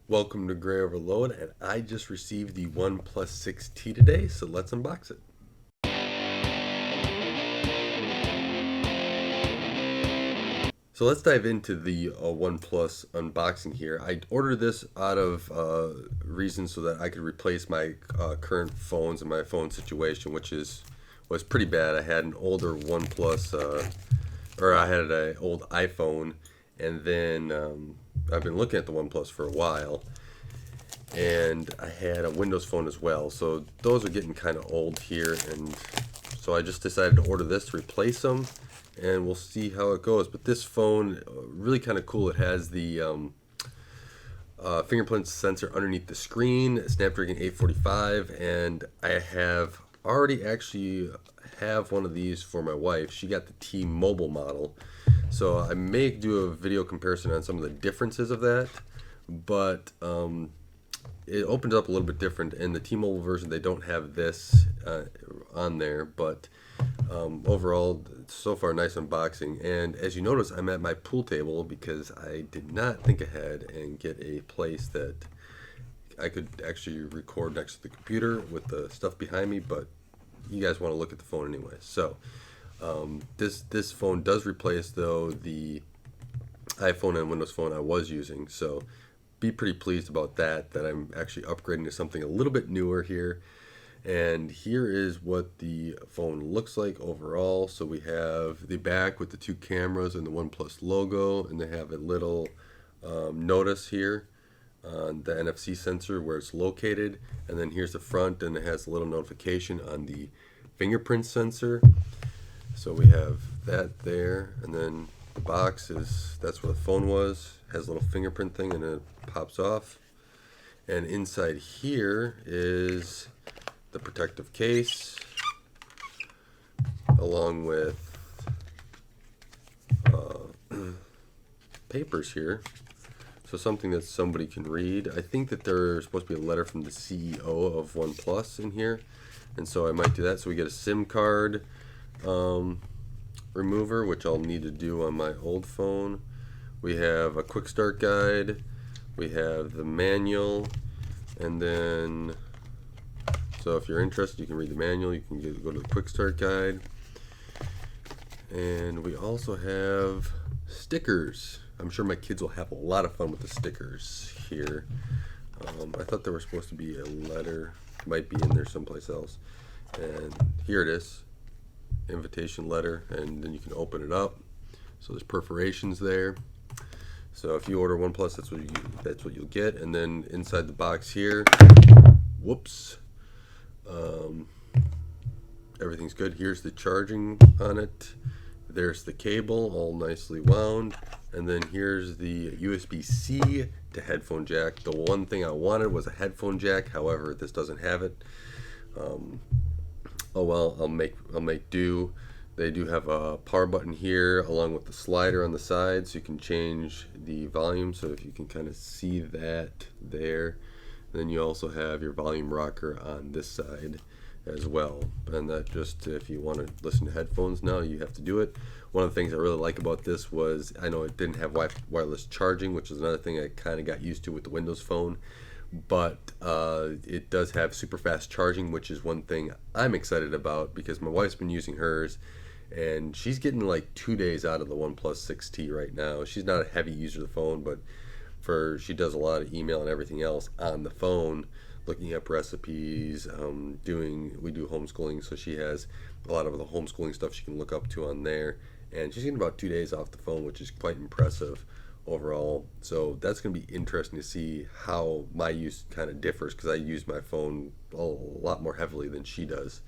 Welcome to Gray Overload, and I just received the OnePlus 6T today, so let's unbox it. So let's dive into the OnePlus unboxing here. I ordered this out of reasons so that I could replace my current phones and my phone situation, which was pretty bad. I had an older OnePlus, or I had an old iPhone, and then I've been looking at the OnePlus for a while, and I had a Windows phone as well. So those are getting kind of old here, and so I just decided to order this to replace them, and we'll see how it goes. But this phone, really kind of cool. It has the fingerprint sensor underneath the screen, Snapdragon 845, and I have already actually have one of these for my wife. She got the T-Mobile model, so I may do a video comparison on some of the differences of that, but it opens up a little bit different. In the T-Mobile version, they don't have this on there, but overall, so far, nice unboxing. And as you notice, I'm at my pool table because I did not think ahead and get a place that I could actually record next to the computer with the stuff behind me, but you guys want to look at the phone anyway. So this phone does replace, though, the iPhone and Windows Phone I was using, so be pretty pleased about that I'm actually upgrading to something a little bit newer here. And here is what the phone looks like overall. So we have the back with the two cameras and the OnePlus logo, and they have a little notice here on the NFC sensor where it's located, and then here's the front, and it has a little notification on the fingerprint sensor. So we have that there, and then the box that's where the phone was, has a little fingerprint thing, and it pops off. And inside here is the protective case, along with papers here, so something that somebody can read. I think that there's supposed to be a letter from the CEO of OnePlus in here, and so I might do that. So we get a SIM card remover, which I'll need to do on my old phone. We have a quick start guide, we have the manual, and then, so if you're interested, you can read the manual, you can go to the quick start guide. And we also have stickers. I'm sure my kids will have a lot of fun with the stickers here. I thought there was supposed to be a letter, might be in there someplace else. And here it is, invitation letter, and then you can open it up. So there's perforations there. So if you order OnePlus, that's what you'll get. And then inside the box here, whoops, everything's good. Here's the charging on it. There's the cable, all nicely wound. And then here's the USB-C to headphone jack. The one thing I wanted was a headphone jack. However, this doesn't have it. Oh well, I'll make do. They do have a power button here, along with the slider on the side, so you can change the volume. So if you can kind of see that there. Then you also have your volume rocker on this side as well. And that just, if you want to listen to headphones now, you have to do it. One of the things I really like about this was, I know it didn't have wireless charging, which is another thing I kind of got used to with the Windows Phone. But it does have super fast charging, which is one thing I'm excited about because my wife's been using hers, and she's getting like 2 days out of the OnePlus 6T right now. She's not a heavy user of the phone, but she does a lot of email and everything else on the phone, looking up recipes, we do homeschooling, so she has a lot of the homeschooling stuff she can look up to on there, and she's getting about 2 days off the phone, which is quite impressive overall. So that's going to be interesting to see how my use kind of differs, because I use my phone a lot more heavily than she does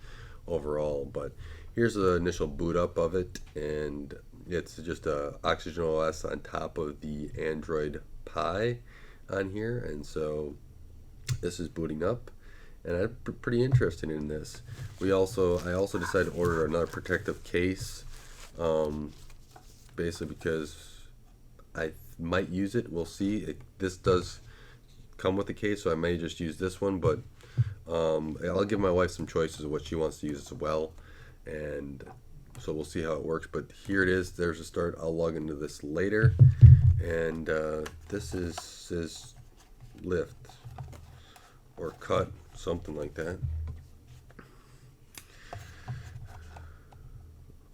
overall. But here's the initial boot up of it, and it's just a Oxygen OS on top of the Android Pie on here, and so this is booting up, and I'm pretty interested in this. I also decided to order another protective case, basically because I might use it. We'll see. This does come with the case, so I may just use this one, but I'll give my wife some choices of what she wants to use as well, and so we'll see how it works. But here it is. There's a start. I'll log into this later, and this is lift or cut, something like that.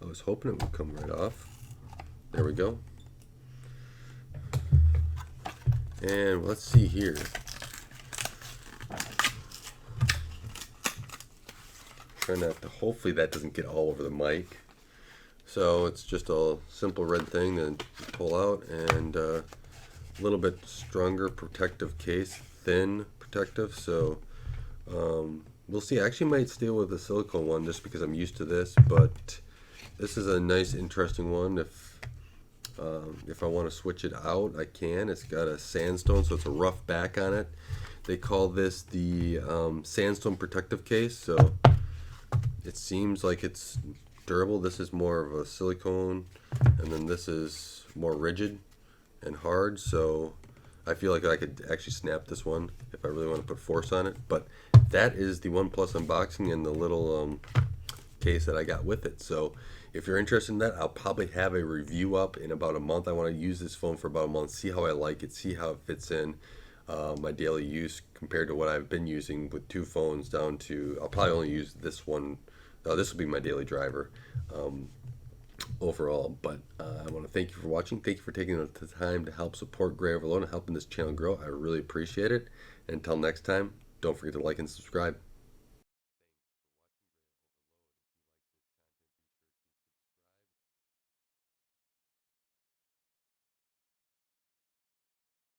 I was hoping it would come right off. There we go. And let's see here. Try not to, hopefully that doesn't get all over the mic. So it's just a simple red thing that you pull out, and a little bit stronger protective case, thin protective. So we'll see. I actually might stay with the silicone one just because I'm used to this, but this is a nice, interesting one. If I want to switch it out, I can. It's got a sandstone, so it's a rough back on it. They call this the sandstone protective case, so it seems like it's durable. This is more of a silicone, and then this is more rigid and hard, so I feel like I could actually snap this one if I really want to put force on it. But that is the OnePlus unboxing and the little case that I got with it. So if you're interested in that, I'll probably have a review up in about a month. I want to use this phone for about a month, see how I like it, see how it fits in my daily use compared to what I've been using with two phones down to, I'll probably only use this one. This will be my daily driver overall. But I want to thank you for watching. Thank you for taking the time to help support Gray Overload and helping this channel grow. I really appreciate it. And until next time, don't forget to like and subscribe.